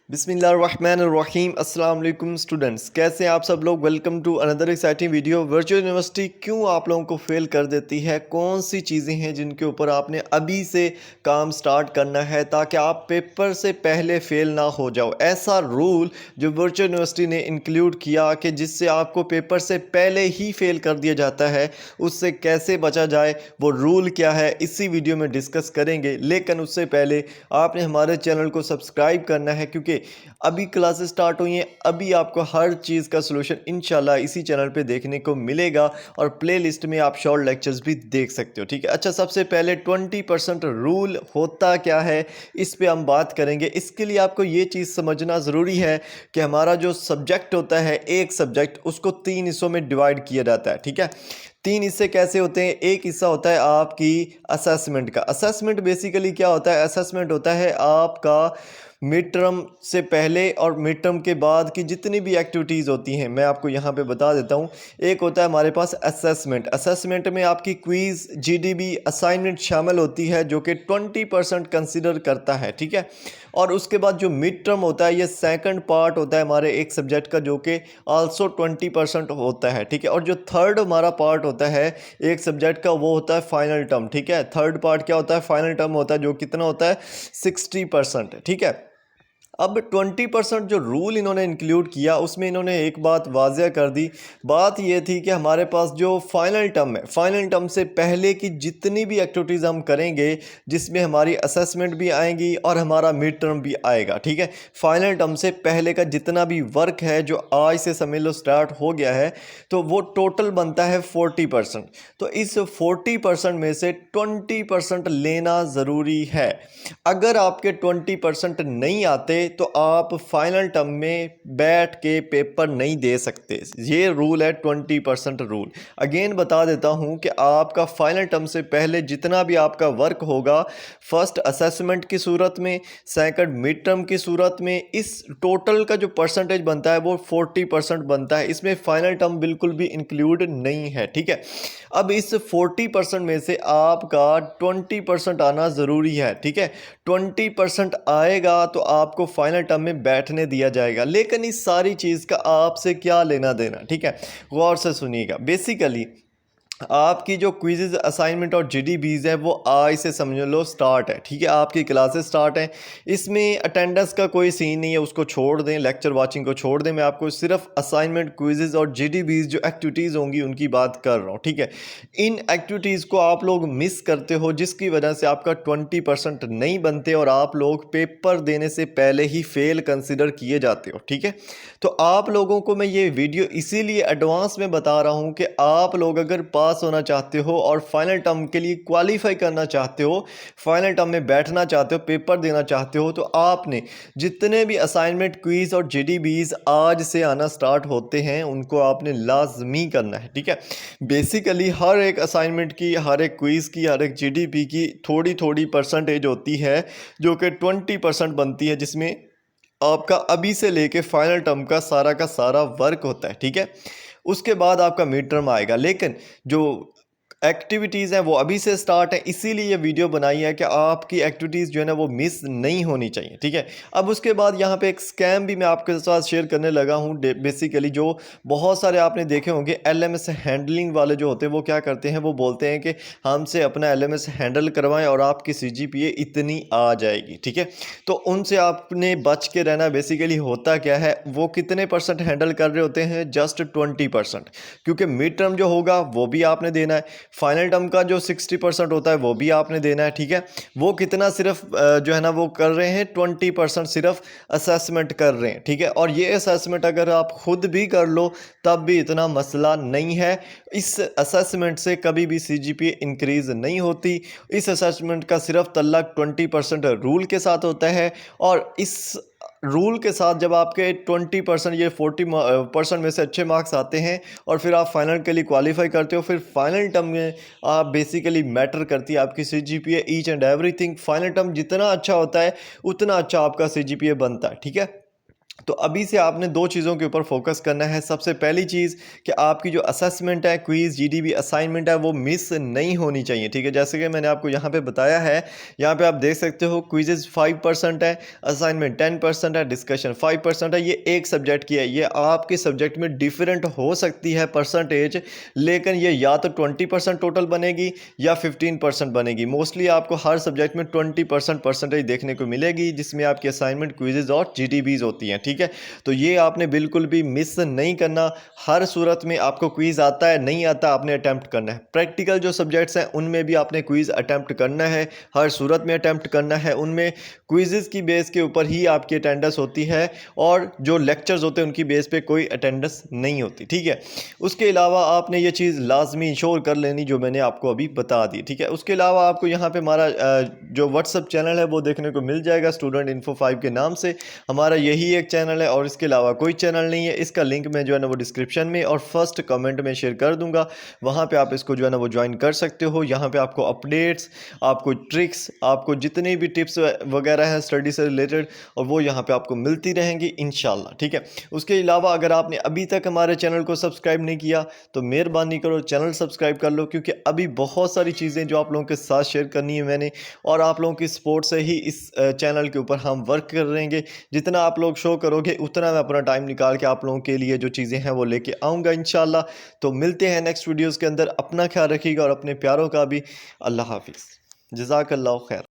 बिस्मिल्लाहिर्रहमानिर्रहीम अस्सलाम वालेकुम स्टूडेंट्स, कैसे हैं आप सब लोग। Welcome to another exciting video. Virtual university क्यों आप लोगों को फेल कर देती है, कौन सी चीज़ें हैं जिनके ऊपर आपने अभी से काम स्टार्ट करना है ताकि आप पेपर से पहले फेल ना हो जाओ। ऐसा रूल जो वर्चुअल यूनिवर्सिटी ने इंक्लूड किया कि जिससे आपको पेपर से पहले ही फेल कर दिया जाता है, उससे कैसे बचा जाए, वो रूल क्या है, इसी वीडियो में डिस्कस करेंगे। लेकिन उससे पहले आपने हमारे चैनल को सब्सक्राइब करना है क्योंकि अभी क्लासेस स्टार्ट हुई हैं। अभी आपको हर चीज़ का सलूशन इंशाल्लाह इसी चैनल पे देखने को मिलेगा और प्लेलिस्ट में आप शॉर्ट लेक्चर्स भी देख सकते हो। ठीक है, अच्छा, सबसे पहले 20% रूल होता क्या है, इस पे हम बात करेंगे। इसके लिए आपको ये चीज़ समझना ज़रूरी है कि हमारा जो सब्जेक्ट होता है, एक सब्जेक्ट उसको 3 हिस्सों में डिवाइड किया जाता है। ठीक है, 3 हिस्से कैसे होते हैं। एक हिस्सा होता है आपकी असेसमेंट का। असेसमेंट बेसिकली क्या होता है, असेसमेंट होता है आपका मिड टर्म से पहले और मिड टर्म के बाद की जितनी भी एक्टिविटीज़ होती हैं, मैं आपको यहाँ पे बता देता हूँ। एक होता है हमारे पास असेसमेंट। असेसमेंट में आपकी क्विज़, जीडीबी, असाइनमेंट शामिल होती है जो कि 20% कंसिडर करता है। ठीक है, और उसके बाद जो मिड टर्म होता है, ये सेकंड पार्ट होता है हमारे एक सब्जेक्ट का जो कि आल्सो 20% होता है। ठीक है, और जो थर्ड हमारा पार्ट होता है एक सब्जेक्ट का, वो होता है फाइनल टर्म। ठीक है, थर्ड पार्ट क्या होता है, फाइनल टर्म होता है, जो कितना होता है 60%। ठीक है, अब 20% जो रूल इन्होंने इंक्लूड किया उसमें इन्होंने एक बात वाज़िया कर दी। बात ये थी कि हमारे पास जो फाइनल टर्म है, फाइनल टर्म से पहले की जितनी भी एक्टिविटीज़ हम करेंगे, जिसमें हमारी असेसमेंट भी आएंगी और हमारा मिड टर्म भी आएगा। ठीक है, फाइनल टर्म से पहले का जितना भी वर्क है जो आज से समझ लो स्टार्ट हो गया है, तो वो टोटल बनता है 40%। तो इस 40% में से 20% लेना ज़रूरी है। अगर आपके 20% नहीं आते तो आप फाइनल टर्म में बैठ के पेपर नहीं दे सकते। ये रूल है 20% रूल। अगेन बता देता हूं कि आपका फाइनल टर्म से पहले जितना भी आपका वर्क होगा, फर्स्ट असेसमेंट की सूरत में, सेकंड मिड टर्म की सूरत में, इस टोटल का जो परसेंटेज बनता है वो 40% बनता है। इसमें फाइनल टर्म बिल्कुल भी इंक्लूड नहीं है। ठीक है, अब इस 40% में से आपका 20% आना ज़रूरी है। ठीक है, 20% आएगा तो आपको फाइनल टर्म में बैठने दिया जाएगा। लेकिन इस सारी चीज़ का आपसे क्या लेना देना। ठीक है, गौर से सुनिएगा। बेसिकली आपकी जो क्विज़, असाइनमेंट और जीडीबीज है वो आज से समझ लो स्टार्ट है। ठीक है, आपकी क्लासेस स्टार्ट हैं। इसमें अटेंडेंस का कोई सीन नहीं है, उसको छोड़ दें, लेक्चर वाचिंग को छोड़ दें। मैं आपको सिर्फ असाइनमेंट, क्विज़ और जीडीबीज जो एक्टिविटीज़ होंगी उनकी बात कर रहा हूँ। ठीक है, इन एक्टिविटीज़ को आप लोग मिस करते हो जिसकी वजह से आपका 20% नहीं बनते और आप लोग पेपर देने से पहले ही फेल कंसिडर किए जाते हो। ठीक है, तो आप लोगों को मैं ये वीडियो इसीलिए एडवांस में बता रहा हूँ कि आप लोग अगर पास होना चाहते हो और फाइनल टर्म के लिए क्वालिफाई करना चाहते हो, फाइनल टर्म में बैठना चाहते हो, पेपर देना चाहते हो, तो आपने जितने भी असाइनमेंट, क्विज और जीडीबीज आज से आना स्टार्ट होते हैं उनको आपने लाजमी करना है। ठीक है, बेसिकली हर एक असाइनमेंट की, हर एक क्विज की, हर एक जीडीपी की थोड़ी थोड़ी परसेंटेज होती है जो कि 20% बनती है, जिसमें आपका अभी से लेके फाइनल टर्म का सारा वर्क होता है। ठीक है, उसके बाद आपका मिड टर्म आएगा। लेकिन जो एक्टिविटीज़ हैं वो अभी से स्टार्ट है, इसीलिए ये वीडियो बनाई है कि आपकी एक्टिविटीज़ जो है ना वो मिस नहीं होनी चाहिए। ठीक है, अब उसके बाद यहाँ पे एक स्कैम भी मैं आपके साथ शेयर करने लगा हूँ। बेसिकली जो बहुत सारे आपने देखे होंगे एलएमएस हैंडलिंग वाले जो होते हैं, वो क्या करते हैं, वो बोलते हैं कि हमसे अपना एलएमएस हैंडल करवाएं और आपकी सीजीपीए इतनी आ जाएगी। ठीक है, तो उनसे आपने बच के रहना। बेसिकली होता क्या है, वो कितने परसेंट हैंडल कर रहे होते हैं, जस्ट 20%, क्योंकि मिड टर्म जो होगा वो भी आपने देना है, फाइनल टर्म का जो 60% होता है वो भी आपने देना है। ठीक है, वो कितना सिर्फ जो है ना वो कर रहे हैं 20% सिर्फ असेसमेंट कर रहे हैं। ठीक है, और ये असेसमेंट अगर आप खुद भी कर लो तब भी इतना मसला नहीं है। इस असेसमेंट से कभी भी सीजीपीए इंक्रीज नहीं होती। इस असेसमेंट का सिर्फ तल्लक 20% रूल के साथ होता है, और इस रूल के साथ जब आपके 20% ये 40% में से अच्छे मार्क्स आते हैं और फिर आप फाइनल के लिए क्वालिफाई करते हो, फिर फाइनल टर्म में आप बेसिकली मैटर करती है आपकी CGPA, each and everything. Final term जितना अच्छा होता है उतना अच्छा आपका सीजीपीए बनता है। ठीक है, तो अभी से आपने दो चीज़ों के ऊपर फोकस करना है। सबसे पहली चीज़ कि आपकी जो असेसमेंट है, क्विज़, जीडीबी असाइनमेंट है, वो मिस नहीं होनी चाहिए, ठीक है। जैसे कि मैंने आपको यहाँ पे बताया है, यहाँ पे आप देख सकते हो क्विज़ेज़ 5% है, असाइनमेंट 10% है, डिस्कशन 5% है। ये एक सब्जेक्ट की है, ये आपके सब्जेक्ट में डिफरेंट हो सकती है परसेंटेज, लेकिन ये या तो 20% टोटल बनेगी या 15% बनेगी। मोस्टली आपको हर सब्जेक्ट में 20% परसेंटेज देखने को मिलेगी, जिसमें आपकी असाइनमेंट, क्विज़ेज़ और जीडीबीज़ होती हैं, ठीक है। तो ये आपने बिल्कुल भी मिस नहीं करना। हर सूरत में आपको क्विज़ आता है, नहीं आता, आपने अटेम्प्ट करना है। प्रैक्टिकल जो सब्जेक्ट्स हैं उनमें भी आपने क्विज़ अटेम्प्ट करना है, हर सूरत में अटेम्प्ट करना है। उनमें क्विज़ेस की बेस के ऊपर ही आपकी अटेंडेंस होती है, और जो लेक्चर्स होते हैं उनकी बेस पे कोई अटेंडेंस नहीं होती, ठीक है। उसके अलावा आपने ये चीज़ लाजमी इंश्योर कर लेनी जो मैंने आपको अभी बता दी, ठीक है। उसके अलावा आपको यहाँ पे हमारा जो व्हाट्सअप चैनल है वो देखने को मिल जाएगा, स्टूडेंट इन्फो 5 के नाम से। हमारा यही एक चैनल है और इसके अलावा कोई चैनल नहीं है। इसका लिंक मैं जो है ना वो डिस्क्रिप्शन में और फर्स्ट कमेंट में शेयर कर दूंगा, वहाँ पे आप इसको जो है ना वो ज्वाइन कर सकते हो। यहाँ पे आपको अपडेट्स, आपको ट्रिक्स, आपको जितनी भी टिप्स वगैरह हैं स्टडी से रिलेटेड, और वो यहाँ पे आपको मिलती रहेंगी इंशाल्लाह, ठीक है। उसके अलावा अगर आपने अभी तक हमारे चैनल को सब्सक्राइब नहीं किया तो मेहरबानी करो चैनल सब्सक्राइब कर लो, क्योंकि अभी बहुत सारी चीज़ें जो आप लोगों के साथ शेयर करनी है मैंने, और आप लोगों की सपोर्ट से ही इस चैनल के ऊपर हम वर्क कर रहेंगे। जितना आप लोग शो करोगे उतना मैं अपना टाइम निकाल के आप लोगों के लिए जो चीज़ें हैं वो लेके आऊँगा इंशाल्लाह। तो मिलते हैं नेक्स्ट वीडियोज़ के अंदर। अपना ख्याल रखिएगा और अपने प्यारों का भी। अल्लाह हाफिज़। जज़ाकल्लाह खैर।